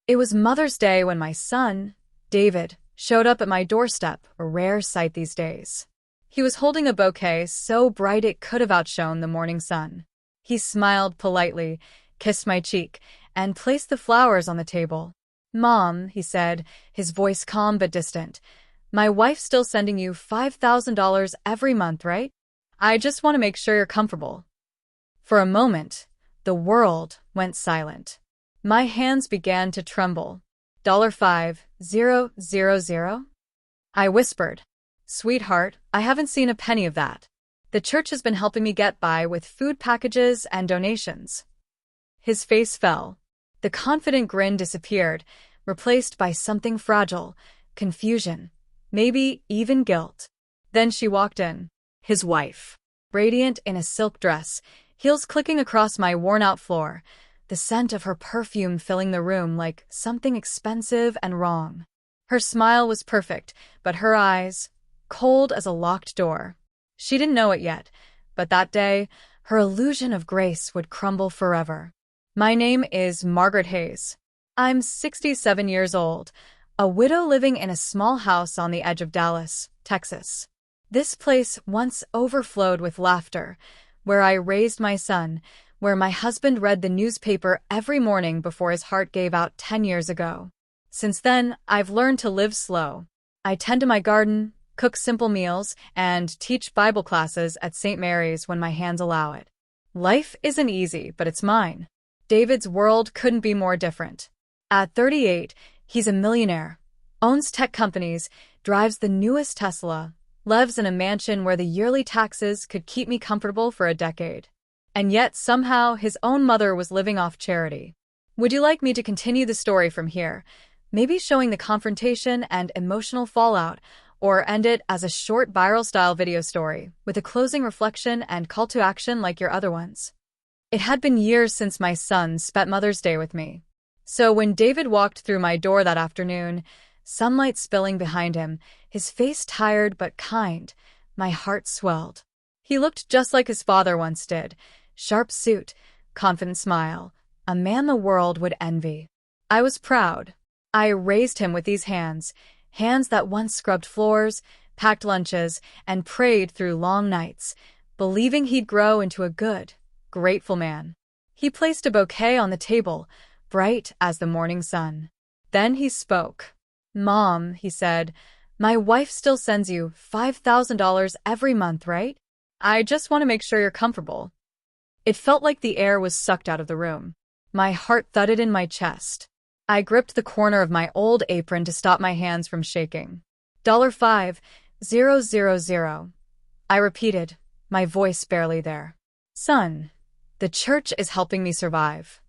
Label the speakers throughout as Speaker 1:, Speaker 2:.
Speaker 1: It was Mother's Day when my son, David, showed up at my doorstep, a rare sight these days. He was holding a bouquet so bright it could have outshone the morning sun. He smiled politely, kissed my cheek, and placed the flowers on the table. "Mom," he said, his voice calm but distant, "my wife's still sending you $5,000 every month, right? I just want to make sure you're comfortable." For a moment, the world went silent. My hands began to tremble. $5,000? I whispered. "Sweetheart, I haven't seen a penny of that. The church has been helping me get by with food packages and donations." His face fell. The confident grin disappeared, replaced by something fragile, confusion, maybe even guilt. Then she walked in. His wife. Radiant in a silk dress, heels clicking across my worn-out floor, the scent of her perfume filling the room like something expensive and wrong. Her smile was perfect, but her eyes, cold as a locked door. She didn't know it yet, but that day, her illusion of grace would crumble forever. "My name is Margaret Hayes. I'm 67 years old, a widow living in a small house on the edge of Dallas, Texas. This place once overflowed with laughter, where I raised my son, where my husband read the newspaper every morning before his heart gave out 10 years ago. Since then, I've learned to live slow. I tend to my garden, cook simple meals, and teach Bible classes at St. Mary's when my hands allow it. Life isn't easy, but it's mine." David's world couldn't be more different. At 38, he's a millionaire, owns tech companies, drives the newest Tesla, lives in a mansion where the yearly taxes could keep me comfortable for a decade. And yet, somehow, his own mother was living off charity. Would you like me to continue the story from here, maybe showing the confrontation and emotional fallout, or end it as a short viral-style video story, with a closing reflection and call to action like your other ones? It had been years since my son spent Mother's Day with me. So when David walked through my door that afternoon, sunlight spilling behind him, his face tired but kind, my heart swelled. He looked just like his father once did, sharp suit, confident smile, a man the world would envy. I was proud. I raised him with these hands that once scrubbed floors, packed lunches, and prayed through long nights, believing he'd grow into a good, grateful man. He placed a bouquet on the table, bright as the morning sun. Then he spoke. "Mom," he said, "my wife still sends you $5,000 every month, right? I just want to make sure you're comfortable." It felt like the air was sucked out of the room. My heart thudded in my chest. I gripped the corner of my old apron to stop my hands from shaking. $5,000. I repeated, my voice barely there. "Son, the church is helping me survive."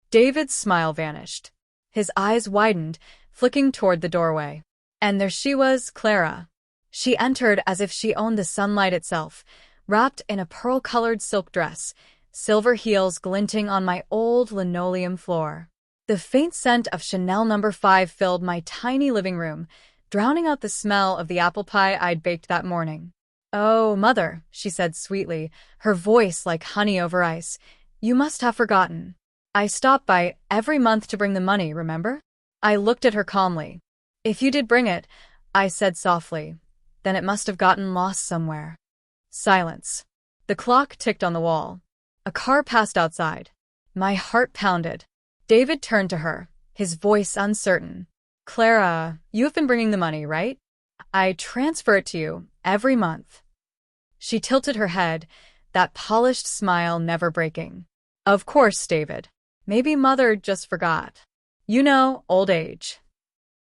Speaker 1: David's smile vanished. His eyes widened, flicking toward the doorway. And there she was, Clara. She entered as if she owned the sunlight itself, wrapped in a pearl-colored silk dress, silver heels glinting on my old linoleum floor. The faint scent of Chanel No. 5 filled my tiny living room, drowning out the smell of the apple pie I'd baked that morning. "Oh, Mother," she said sweetly, her voice like honey over ice, "you must have forgotten. I stop by every month to bring the money, remember?" I looked at her calmly. "If you did bring it," I said softly, "then it must have gotten lost somewhere." Silence. The clock ticked on the wall. A car passed outside. My heart pounded. David turned to her, his voice uncertain. "Clara, you have been bringing the money, right? I transfer it to you every month." She tilted her head, that polished smile never breaking. "Of course, David. Maybe Mother just forgot. You know, old age."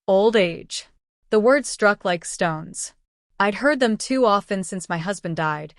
Speaker 1: Old age. The words struck like stones. I'd heard them too often since my husband died,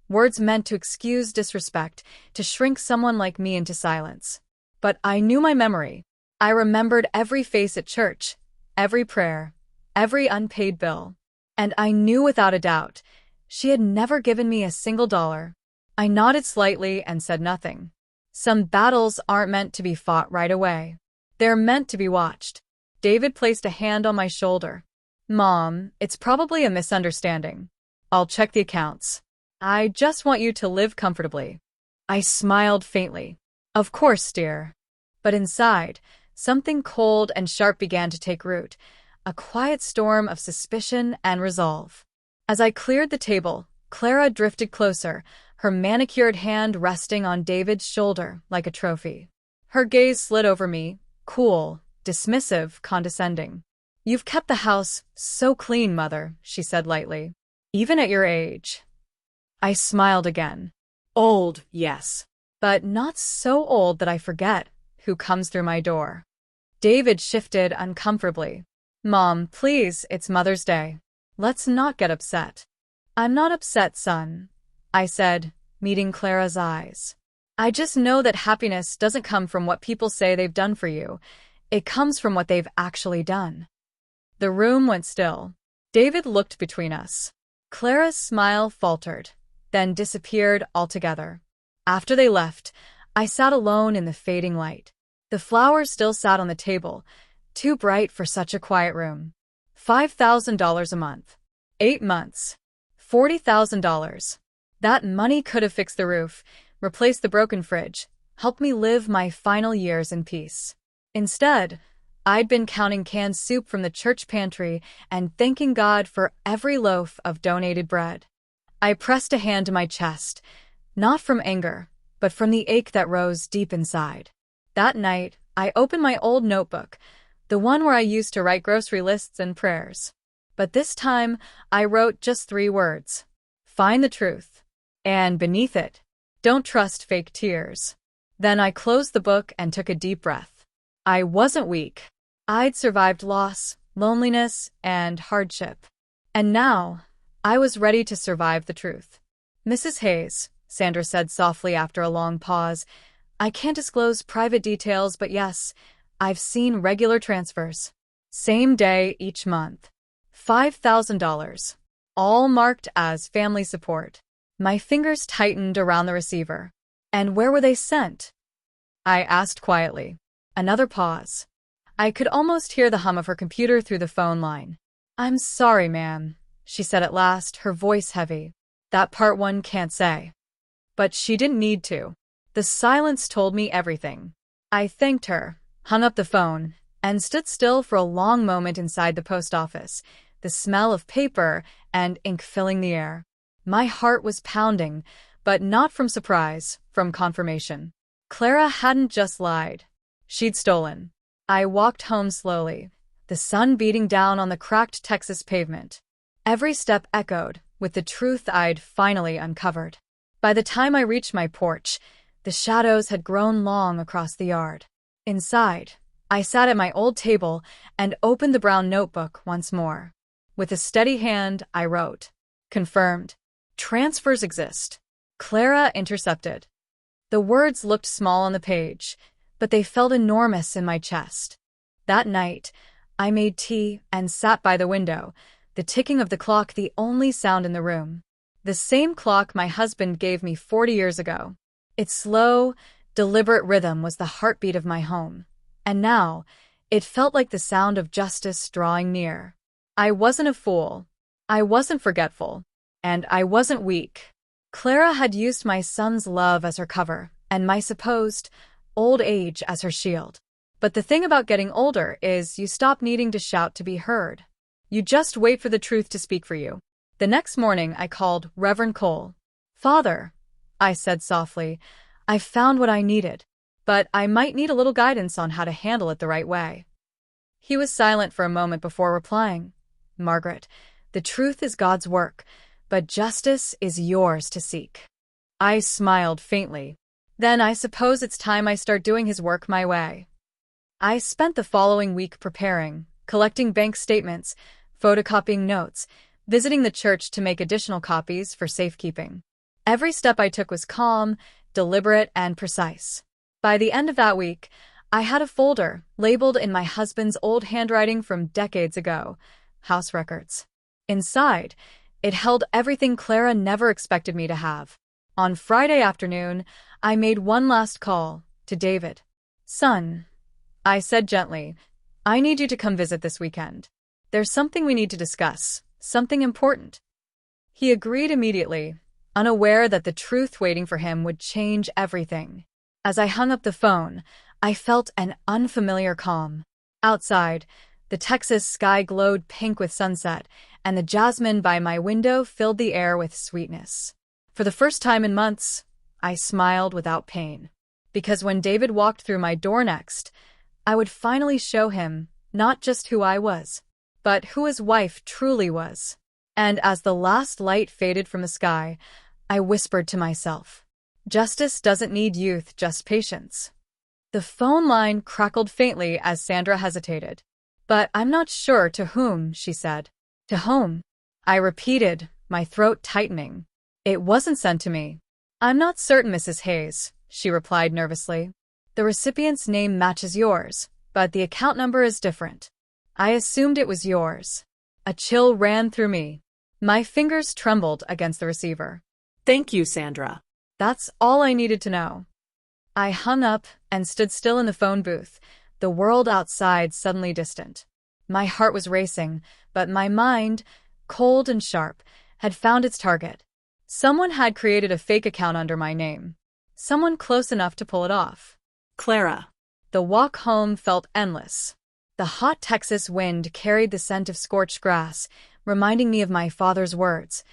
Speaker 1: words meant to excuse disrespect, to shrink someone like me into silence. But I knew my memory. I remembered every face at church, every prayer, every unpaid bill. And I knew without a doubt, she had never given me a single dollar. I nodded slightly and said nothing. Some battles aren't meant to be fought right away. They're meant to be watched. David placed a hand on my shoulder. "Mom, it's probably a misunderstanding. I'll check the accounts. I just want you to live comfortably." I smiled faintly. "Of course, dear." But inside, something cold and sharp began to take root, a quiet storm of suspicion and resolve. As I cleared the table, Clara drifted closer, her manicured hand resting on David's shoulder like a trophy. Her gaze slid over me, cool, dismissive, condescending. "You've kept the house so clean, Mother," she said lightly. "Even at your age." I smiled again. Old, yes, but not so old that I forget who comes through my door. David shifted uncomfortably. "Mom, please, it's Mother's Day. Let's not get upset." "I'm not upset, son," I said, meeting Clara's eyes. "I just know that happiness doesn't come from what people say they've done for you. It comes from what they've actually done." The room went still. David looked between us. Clara's smile faltered, then disappeared altogether. After they left, I sat alone in the fading light. The flowers still sat on the table, too bright for such a quiet room. $5,000 a month. 8 months. $40,000. That money could have fixed the roof, replaced the broken fridge, helped me live my final years in peace. Instead, I'd been counting canned soup from the church pantry and thanking God for every loaf of donated bread. I pressed a hand to my chest, not from anger, but from the ache that rose deep inside. That night, I opened my old notebook, the one where I used to write grocery lists and prayers. But this time, I wrote just 3 words. Find the truth. And beneath it, don't trust fake tears. Then I closed the book and took a deep breath. I wasn't weak. I'd survived loss, loneliness, and hardship. And now, I was ready to survive the truth. "Mrs. Hayes," Sandra said softly after a long pause, "I can't disclose private details, but yes, I've seen regular transfers. Same day each month. $5,000. All marked as family support." My fingers tightened around the receiver. "And where were they sent?" I asked quietly. Another pause. I could almost hear the hum of her computer through the phone line. "I'm sorry, ma'am," she said at last, her voice heavy. "That part one can't say." But she didn't need to. The silence told me everything. I thanked her, hung up the phone, and stood still for a long moment inside the post office, the smell of paper and ink filling the air. My heart was pounding, but not from surprise, from confirmation. Clara hadn't just lied. She'd stolen. I walked home slowly, the sun beating down on the cracked Texas pavement. Every step echoed with the truth I'd finally uncovered. By the time I reached my porch, the shadows had grown long across the yard. Inside, I sat at my old table and opened the brown notebook once more. With a steady hand, I wrote, "Confirmed. Transfers exist." Clara intercepted. The words looked small on the page, but they felt enormous in my chest. That night, I made tea and sat by the window, the ticking of the clock the only sound in the room. The same clock my husband gave me 40 years ago. Its slow, deliberate rhythm was the heartbeat of my home. And now, it felt like the sound of justice drawing near. I wasn't a fool. I wasn't forgetful. And I wasn't weak. Clara had used my son's love as her cover, and my supposed old age as her shield. But the thing about getting older is you stop needing to shout to be heard. You just wait for the truth to speak for you. The next morning, I called Reverend Cole. "Father," I said softly, "I've found what I needed, but I might need a little guidance on how to handle it the right way." He was silent for a moment before replying. "Margaret, the truth is God's work, but justice is yours to seek." I smiled faintly. Then I suppose it's time I start doing his work my way. I spent the following week preparing, collecting bank statements, photocopying notes, visiting the church to make additional copies for safekeeping. Every step I took was calm, deliberate, and precise. By the end of that week, I had a folder labeled in my husband's old handwriting from decades ago, house records. Inside, it held everything Clara never expected me to have. On Friday afternoon, I made one last call to David. "Son," I said gently, "I need you to come visit this weekend. There's something we need to discuss, something important." He agreed immediately, unaware that the truth waiting for him would change everything. As I hung up the phone, I felt an unfamiliar calm. Outside, the Texas sky glowed pink with sunset, and the jasmine by my window filled the air with sweetness. For the first time in months, I smiled without pain. Because when David walked through my door next, I would finally show him not just who I was, but who his wife truly was. And as the last light faded from the sky, I whispered to myself, "Justice doesn't need youth, just patience." The phone line crackled faintly as Sandra hesitated. "But I'm not sure to whom," she said. "To whom?" I repeated, my throat tightening. "It wasn't sent to me." "I'm not certain, Mrs. Hayes," she replied nervously. "The recipient's name matches yours, but the account number is different." I assumed it was yours. A chill ran through me. My fingers trembled against the receiver.
Speaker 2: Thank you, Sandra.
Speaker 1: That's all I needed to know. I hung up and stood still in the phone booth, the world outside suddenly distant. My heart was racing, but my mind, cold and sharp, had found its target. Someone had created a fake account under my name. Someone close enough to pull it off.
Speaker 2: Clara.
Speaker 1: The walk home felt endless. The hot Texas wind carried the scent of scorched grass, reminding me of my father's words.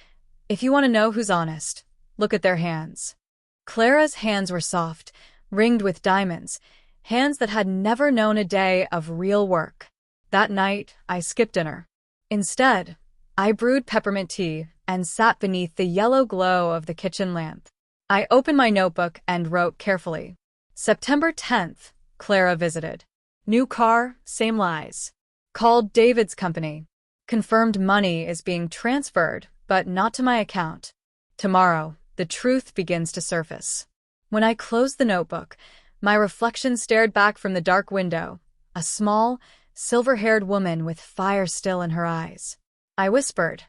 Speaker 1: If you want to know who's honest, look at their hands. Clara's hands were soft, ringed with diamonds, hands that had never known a day of real work. That night, I skipped dinner. Instead, I brewed peppermint tea and sat beneath the yellow glow of the kitchen lamp. I opened my notebook and wrote carefully. September 10th, Clara visited. New car, same lies. Called David's company. Confirmed money is being transferred, but not to my account. Tomorrow, the truth begins to surface. When I closed the notebook, my reflection stared back from the dark window, a small, silver-haired woman with fire still in her eyes. I whispered,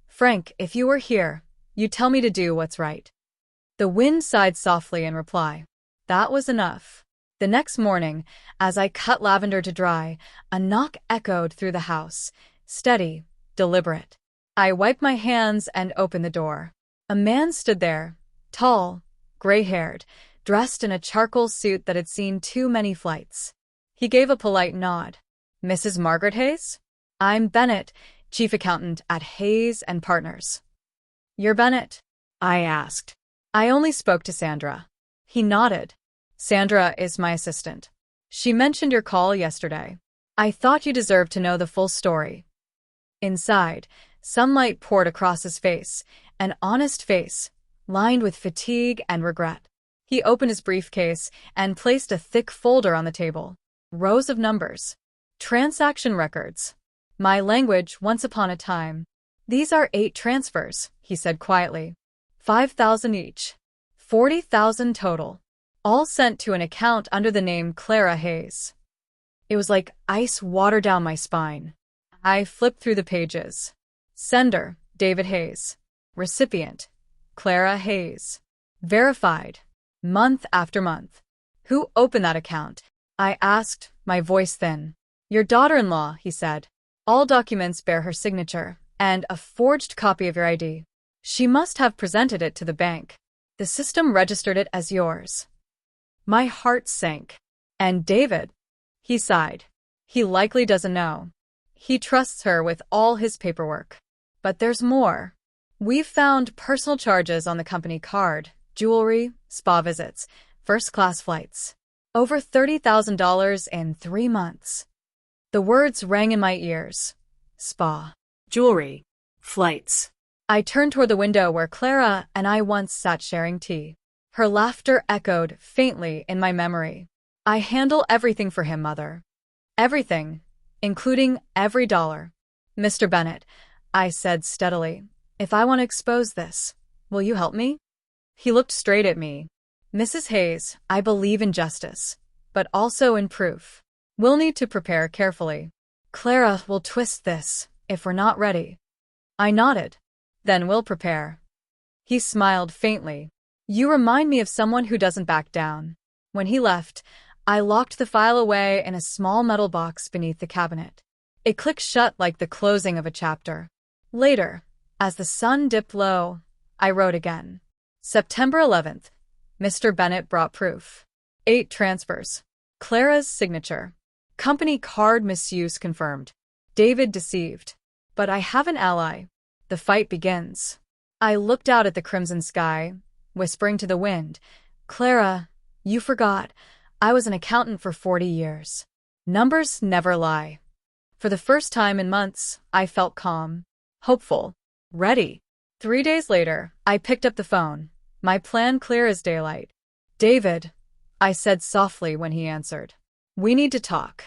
Speaker 1: "Frank, if you were here, you'd tell me to do what's right." The wind sighed softly in reply. That was enough. The next morning, as I cut lavender to dry, a knock echoed through the house, steady, deliberate. I wiped my hands and opened the door. A man stood there, tall, gray-haired, dressed in a charcoal suit that had seen too many flights. He gave a polite nod. "Mrs. Margaret Hayes? I'm Bennett, chief accountant at Hayes and Partners." "You're Bennett?" I asked. I only spoke to Sandra. He nodded. "Sandra is my assistant. She mentioned your call yesterday. I thought you deserved to know the full story." Inside, sunlight poured across his face, an honest face, lined with fatigue and regret. He opened his briefcase and placed a thick folder on the table. Rows of numbers. Transaction records. My language once upon a time. "These are 8 transfers," he said quietly. 5,000 each. 40,000 total. All sent to an account under the name Clara Hayes. It was like ice water down my spine. I flipped through the pages. Sender, David Hayes. Recipient, Clara Hayes. Verified. Month after month. "Who opened that account?" I asked, my voice thin. "Your daughter-in-law," he said. "All documents bear her signature, and a forged copy of your ID. She must have presented it to the bank. The system registered it as yours." My heart sank. "And David?" He sighed. "He likely doesn't know. He trusts her with all his paperwork. But there's more. We've found personal charges on the company card, jewelry, spa visits, first-class flights. Over $30,000 in 3 months." The words rang in my ears. Spa.
Speaker 2: Jewelry. Flights.
Speaker 1: I turned toward the window where Clara and I once sat sharing tea. Her laughter echoed faintly in my memory. "I handle everything for him, Mother. Everything, including every dollar." "Mr. Bennett," I said steadily, "if I want to expose this, will you help me?" He looked straight at me. "Mrs. Hayes, I believe in justice, but also in proof. We'll need to prepare carefully. Clara will twist this if we're not ready." I nodded. "Then we'll prepare." He smiled faintly. "You remind me of someone who doesn't back down." When he left, I locked the file away in a small metal box beneath the cabinet. It clicked shut like the closing of a chapter. Later, as the sun dipped low, I wrote again. September 11th. Mr. Bennett brought proof. 8 transfers. Clara's signature. Company card misuse confirmed. David deceived. But I have an ally. The fight begins. I looked out at the crimson sky, whispering to the wind, Clara, you forgot. I was an accountant for 40 years. Numbers never lie. For the first time in months, I felt calm, hopeful, ready. 3 days later, I picked up the phone, my plan clear as daylight. David, I said softly when he answered. We need to talk.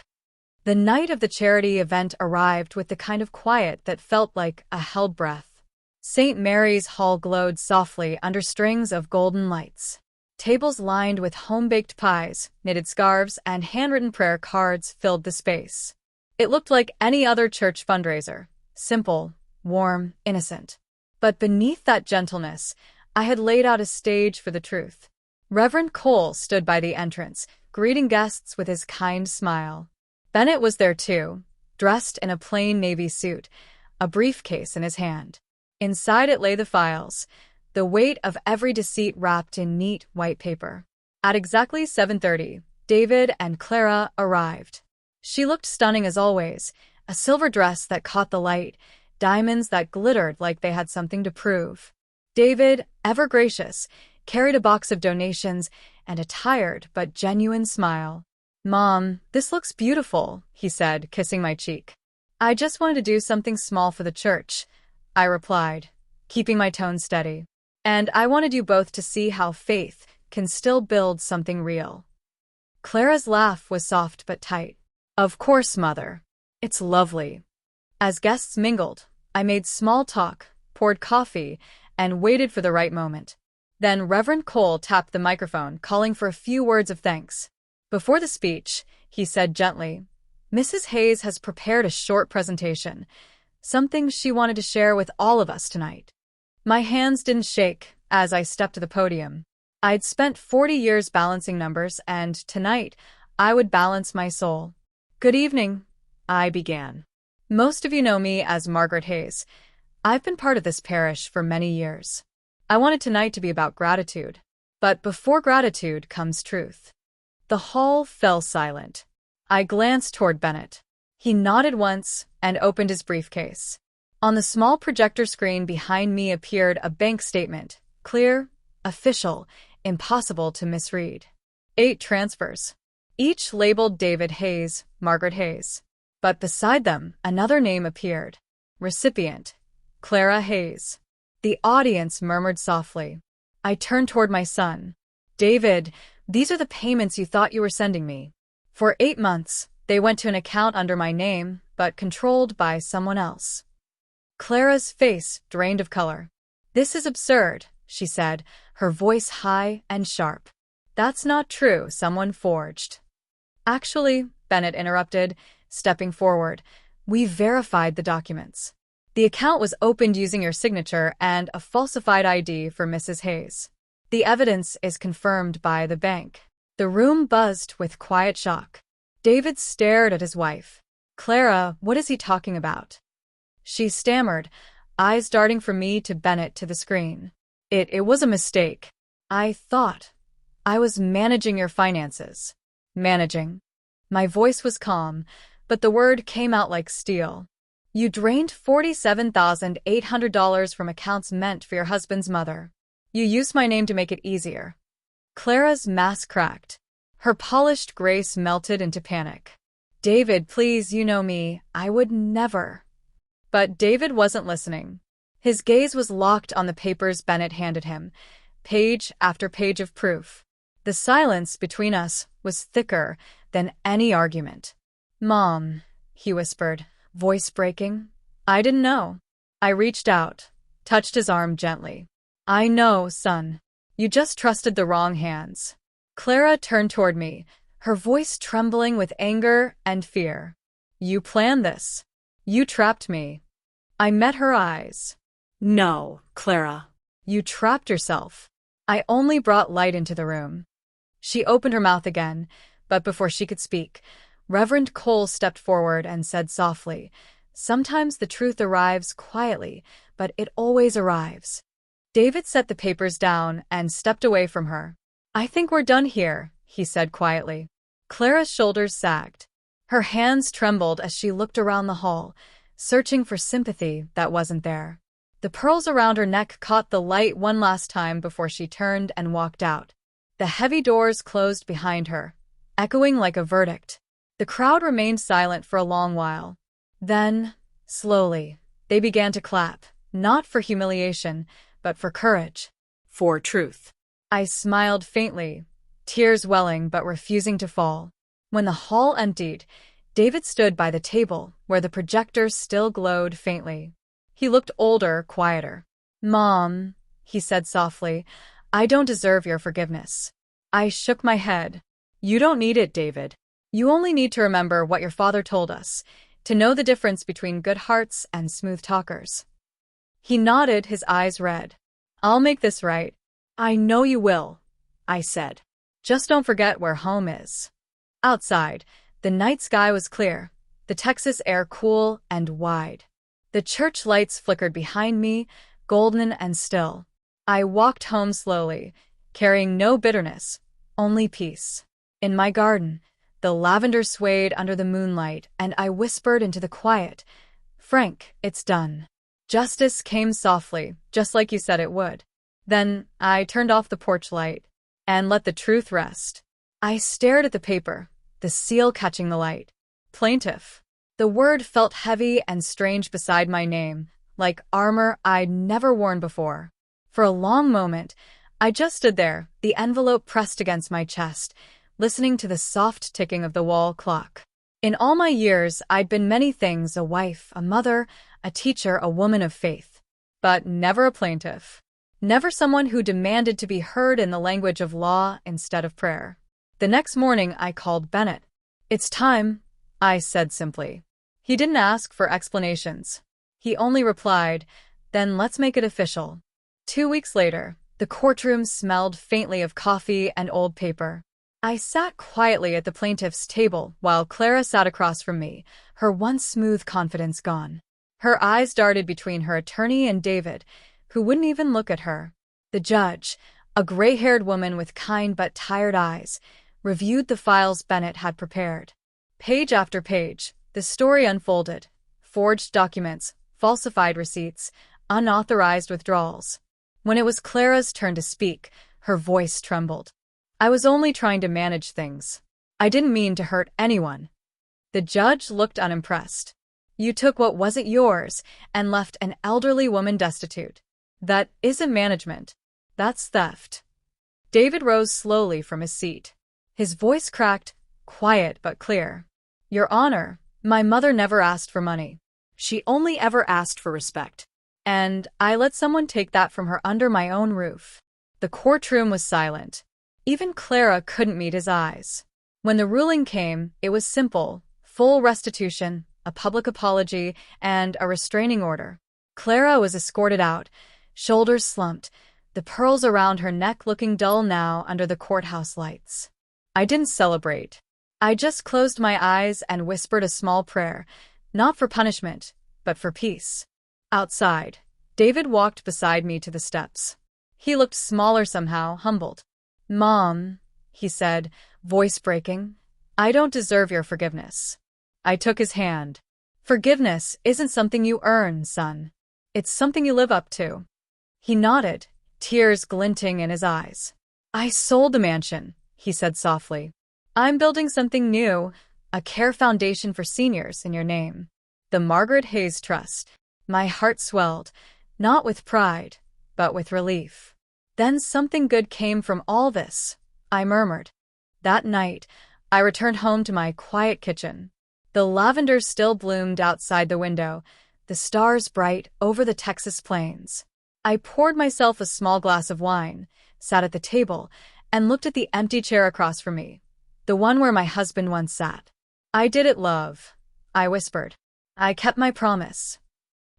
Speaker 1: The night of the charity event arrived with the kind of quiet that felt like a held breath. St. Mary's Hall glowed softly under strings of golden lights. Tables lined with home-baked pies, knitted scarves, and handwritten prayer cards filled the space. It looked like any other church fundraiser, simple, warm, innocent. But beneath that gentleness, I had laid out a stage for the truth. Reverend Cole stood by the entrance, greeting guests with his kind smile. Bennett was there too, dressed in a plain navy suit, a briefcase in his hand. Inside it lay the files, the weight of every deceit wrapped in neat white paper. At exactly 7:30, David and Clara arrived. She looked stunning as always, a silver dress that caught the light, diamonds that glittered like they had something to prove. David, ever gracious, carried a box of donations and a tired but genuine smile. Mom, this looks beautiful, he said, kissing my cheek. I just wanted to do something small for the church, I replied, keeping my tone steady. And I wanted you both to see how faith can still build something real. Clara's laugh was soft but tight. Of course, Mother. It's lovely. As guests mingled, I made small talk, poured coffee, and waited for the right moment. Then Reverend Cole tapped the microphone, calling for a few words of thanks. Before the speech, he said gently, Mrs. Hayes has prepared a short presentation, something she wanted to share with all of us tonight. My hands didn't shake as I stepped to the podium. I'd spent 40 years balancing numbers, and tonight I would balance my soul. Good evening, I began. Most of you know me as Margaret Hayes. I've been part of this parish for many years. I wanted tonight to be about gratitude. But before gratitude comes truth. The hall fell silent. I glanced toward Bennett. He nodded once and opened his briefcase. On the small projector screen behind me appeared a bank statement, clear, official, impossible to misread. 8 transfers, each labeled David Hayes, Margaret Hayes. But beside them, another name appeared. Recipient, Clara Hayes. The audience murmured softly. I turned toward my son. David, these are the payments you thought you were sending me. For 8 months, they went to an account under my name, but controlled by someone else. Clara's face drained of color. This is absurd, she said, her voice high and sharp. That's not true, someone forged. Actually, Bennett interrupted, stepping forward, we verified the documents. The account was opened using your signature and a falsified ID for Mrs. Hayes. The evidence is confirmed by the bank. The room buzzed with quiet shock. David stared at his wife. Clara, what is he talking about? She stammered, eyes darting from me to Bennett to the screen. It was a mistake. I thought I was managing your finances. Managing. My voice was calm, but the word came out like steel. You drained $47,800 from accounts meant for your husband's mother. You used my name to make it easier. Clara's mask cracked. Her polished grace melted into panic. David, please, you know me, I would never. But David wasn't listening. His gaze was locked on the papers Bennett handed him, page after page of proof. The silence between us was thicker than any argument. Mom, he whispered, voice breaking. I didn't know. I reached out, touched his arm gently. I know, son. You just trusted the wrong hands. Clara turned toward me, her voice trembling with anger and fear. You planned this. You trapped me. I met her eyes.
Speaker 2: No, Clara.
Speaker 1: You trapped yourself. I only brought light into the room. She opened her mouth again, but before she could speak, Reverend Cole stepped forward and said softly, sometimes the truth arrives quietly, but it always arrives. David set the papers down and stepped away from her. I think we're done here, he said quietly. Clara's shoulders sagged. Her hands trembled as she looked around the hall, searching for sympathy that wasn't there. The pearls around her neck caught the light one last time before she turned and walked out. The heavy doors closed behind her, echoing like a verdict. The crowd remained silent for a long while. Then, slowly, they began to clap, not for humiliation, but for courage.
Speaker 2: For truth.
Speaker 1: I smiled faintly, tears welling but refusing to fall. When the hall emptied, David stood by the table where the projector still glowed faintly. He looked older, quieter. "Mom," he said softly, "I don't deserve your forgiveness." I shook my head. "You don't need it, David. You only need to remember what your father told us, to know the difference between good hearts and smooth talkers." He nodded, his eyes red. "I'll make this right." "I know you will," I said. "Just don't forget where home is." Outside, the night sky was clear, the Texas air cool and wide. The church lights flickered behind me, golden and still. I walked home slowly, carrying no bitterness, only peace. In my garden, the lavender swayed under the moonlight, and I whispered into the quiet, "Frank, it's done." Justice came softly, just like you said it would. Then I turned off the porch light and let the truth rest. I stared at the paper, the seal catching the light. Plaintiff. The word felt heavy and strange beside my name, like armor I'd never worn before. For a long moment, I just stood there, the envelope pressed against my chest, listening to the soft ticking of the wall clock. In all my years, I'd been many things: a wife, a mother, a teacher, a woman of faith. But never a plaintiff. Never someone who demanded to be heard in the language of law instead of prayer. The next morning, I called Bennett. "It's time," I said simply. He didn't ask for explanations. He only replied, "Then let's make it official." 2 weeks later, the courtroom smelled faintly of coffee and old paper. I sat quietly at the plaintiff's table while Clara sat across from me, her once smooth confidence gone. Her eyes darted between her attorney and David, who wouldn't even look at her. The judge, a gray-haired woman with kind but tired eyes, reviewed the files Bennett had prepared. Page after page, the story unfolded: forged documents, falsified receipts, unauthorized withdrawals. When it was Clara's turn to speak, her voice trembled. "I was only trying to manage things. I didn't mean to hurt anyone." The judge looked unimpressed. "You took what wasn't yours and left an elderly woman destitute. That isn't management. That's theft." David rose slowly from his seat. His voice cracked, quiet but clear. "Your Honor, my mother never asked for money. She only ever asked for respect. And I let someone take that from her under my own roof." The courtroom was silent. Even Clara couldn't meet his eyes. When the ruling came, it was simple: full restitution, a public apology, and a restraining order. Clara was escorted out, shoulders slumped, the pearls around her neck looking dull now under the courthouse lights. I didn't celebrate. I just closed my eyes and whispered a small prayer, not for punishment, but for peace. Outside, David walked beside me to the steps. He looked smaller somehow, humbled. "Mom," he said, voice breaking, "I don't deserve your forgiveness." I took his hand. "Forgiveness isn't something you earn, son. It's something you live up to." He nodded, tears glinting in his eyes. "I sold the mansion," he said softly. "I'm building something new, a care foundation for seniors in your name. The Margaret Hayes Trust." My heart swelled, not with pride, but with relief. "Then something good came from all this," I murmured. That night, I returned home to my quiet kitchen. The lavender still bloomed outside the window, the stars bright over the Texas plains. I poured myself a small glass of wine, sat at the table, and looked at the empty chair across from me, the one where my husband once sat. "I did it, love," I whispered. "I kept my promise."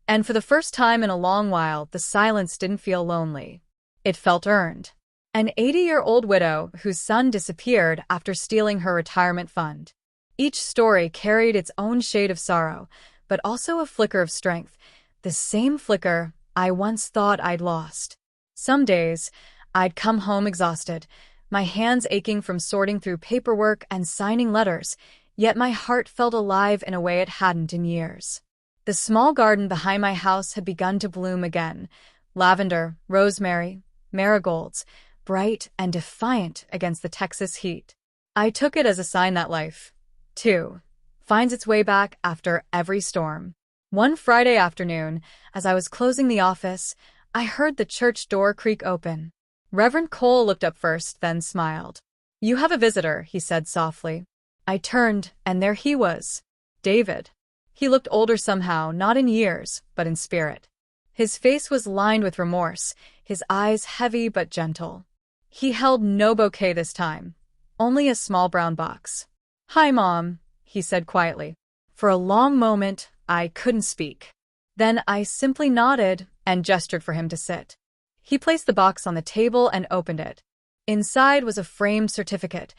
Speaker 1: And for the first time in a long while, the silence didn't feel lonely. It felt earned. An 80-year-old widow whose son disappeared after stealing her retirement fund. Each story carried its own shade of sorrow, but also a flicker of strength, the same flicker I once thought I'd lost. Some days, I'd come home exhausted, my hands aching from sorting through paperwork and signing letters, yet my heart felt alive in a way it hadn't in years. The small garden behind my house had begun to bloom again. Lavender, rosemary, marigolds, bright and defiant against the Texas heat. I took it as a sign that life, too, finds its way back after every storm. One Friday afternoon, as I was closing the office, I heard the church door creak open. Reverend Cole looked up first, then smiled. "You have a visitor," he said softly. I turned, and there he was. David. He looked older somehow, not in years, but in spirit. His face was lined with remorse, his eyes heavy but gentle. He held no bouquet this time, only a small brown box. "Hi, Mom," he said quietly. For a long moment, I couldn't speak. Then I simply nodded and gestured for him to sit. He placed the box on the table and opened it. Inside was a framed certificate.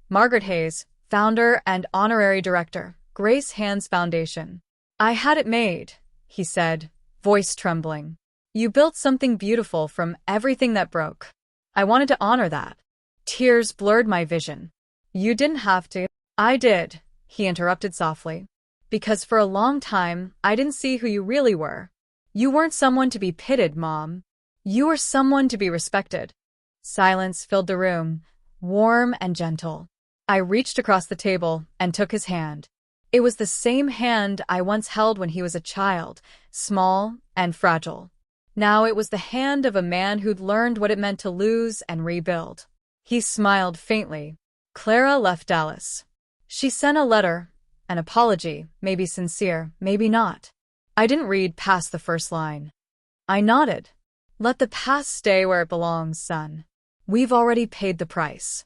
Speaker 1: Margaret Hayes, founder and honorary director, Grace Hands Foundation. "I had it made," he said, voice trembling. "You built something beautiful from everything that broke. I wanted to honor that." Tears blurred my vision. "You didn't have to." "I did," he interrupted softly. "Because for a long time, I didn't see who you really were. You weren't someone to be pitied, Mom. You were someone to be respected." Silence filled the room, warm and gentle. I reached across the table and took his hand. It was the same hand I once held when he was a child, small and fragile. Now it was the hand of a man who'd learned what it meant to lose and rebuild. He smiled faintly. "Clara left Dallas. She sent a letter, an apology, maybe sincere, maybe not." I didn't read past the first line. I nodded. "Let the past stay where it belongs, son. We've already paid the price."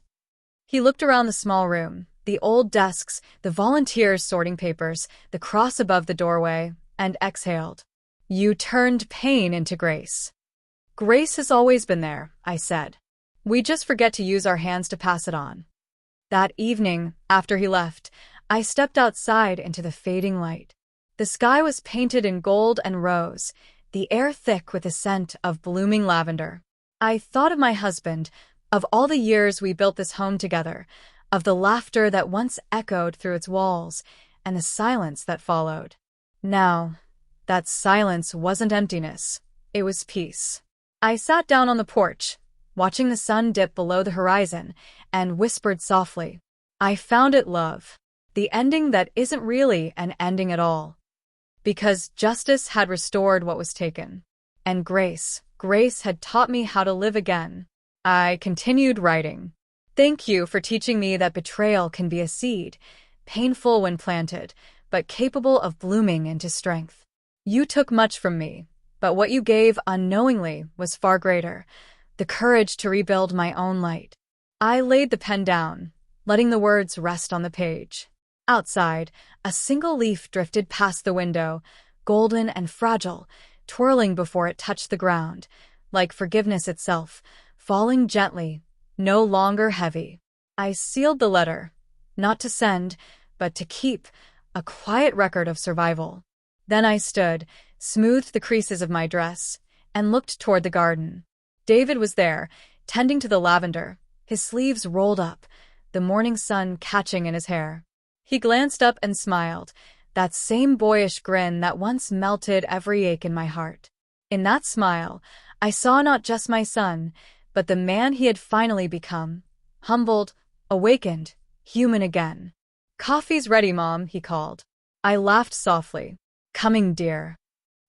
Speaker 1: He looked around the small room, the old desks, the volunteers sorting papers, the cross above the doorway, and exhaled. "You turned pain into grace." "Grace has always been there," I said. "We just forget to use our hands to pass it on." That evening, after he left, I stepped outside into the fading light. The sky was painted in gold and rose, the air thick with the scent of blooming lavender. I thought of my husband, of all the years we built this home together, of the laughter that once echoed through its walls, and the silence that followed. Now, that silence wasn't emptiness, it was peace. I sat down on the porch, watching the sun dip below the horizon, and whispered softly, "I found it, love. The ending that isn't really an ending at all." Because justice had restored what was taken. And grace had taught me how to live again. I continued writing. "Thank you for teaching me that betrayal can be a seed, painful when planted, but capable of blooming into strength. You took much from me, but what you gave unknowingly was far greater, the courage to rebuild my own light." I laid the pen down, letting the words rest on the page. Outside, a single leaf drifted past the window, golden and fragile, twirling before it touched the ground, like forgiveness itself, falling gently, no longer heavy. I sealed the letter, not to send, but to keep, a quiet record of survival. Then I stood, smoothed the creases of my dress, and looked toward the garden. David was there, tending to the lavender, his sleeves rolled up, the morning sun catching in his hair. He glanced up and smiled, that same boyish grin that once melted every ache in my heart. In that smile, I saw not just my son, but the man he had finally become, humbled, awakened, human again. "Coffee's ready, Mom," he called. I laughed softly. "Coming, dear."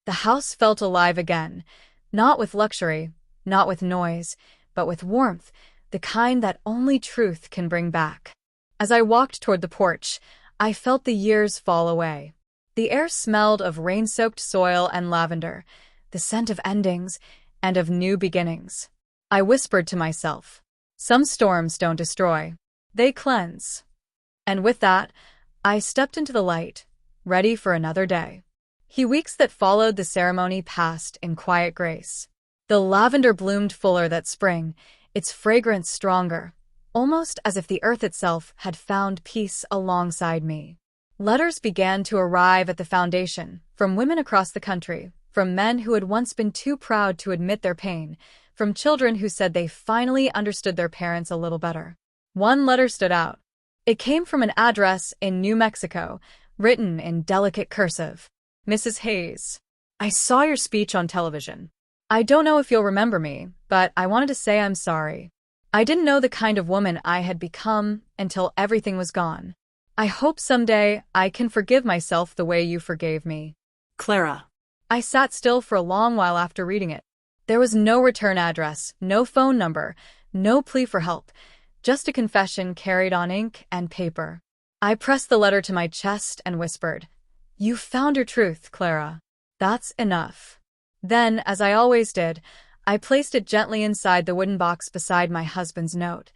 Speaker 1: The house felt alive again, not with luxury, not with noise, but with warmth, the kind that only truth can bring back. As I walked toward the porch, I felt the years fall away. The air smelled of rain-soaked soil and lavender, the scent of endings and of new beginnings. I whispered to myself, "Some storms don't destroy, they cleanse." And with that, I stepped into the light, ready for another day. The weeks that followed the ceremony passed in quiet grace. The lavender bloomed fuller that spring, its fragrance stronger, almost as if the earth itself had found peace alongside me. Letters began to arrive at the foundation, from women across the country, from men who had once been too proud to admit their pain, from children who said they finally understood their parents a little better. One letter stood out. It came from an address in New Mexico, written in delicate cursive. Mrs. Hayes, I saw your speech on television. I don't know if you'll remember me, but I wanted to say I'm sorry. I didn't know the kind of woman I had become until everything was gone. I hope someday I can forgive myself the way you forgave me.
Speaker 2: Clara.
Speaker 1: I sat still for a long while after reading it. There was no return address, no phone number, no plea for help, just a confession carried on ink and paper. I pressed the letter to my chest and whispered, "You found your truth, Clara. That's enough." Then, as I always did, I placed it gently inside the wooden box beside my husband's note,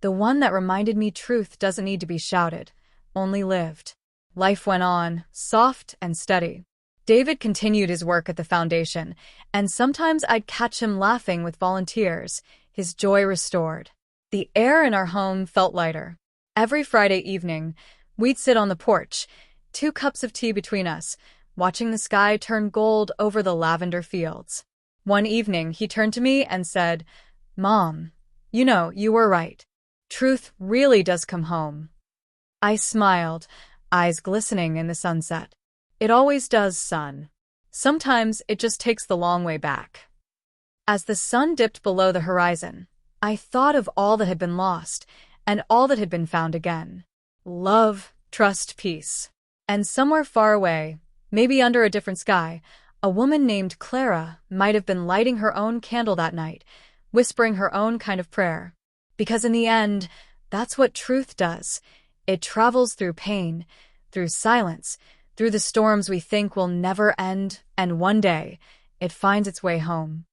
Speaker 1: the one that reminded me truth doesn't need to be shouted, only lived. Life went on, soft and steady. David continued his work at the foundation, and sometimes I'd catch him laughing with volunteers, his joy restored. The air in our home felt lighter. Every Friday evening, we'd sit on the porch, 2 cups of tea between us, watching the sky turn gold over the lavender fields. One evening, he turned to me and said, "Mom, you were right. Truth really does come home." I smiled, eyes glistening in the sunset. It always does, son. Sometimes it just takes the long way back. As the sun dipped below the horizon, I thought of all that had been lost and all that had been found again. Love, trust, peace. And somewhere far away, maybe under a different sky, a woman named Clara might have been lighting her own candle that night, whispering her own kind of prayer. Because in the end, that's what truth does. It travels through pain, through silence, through the storms we think will never end, and one day, it finds its way home.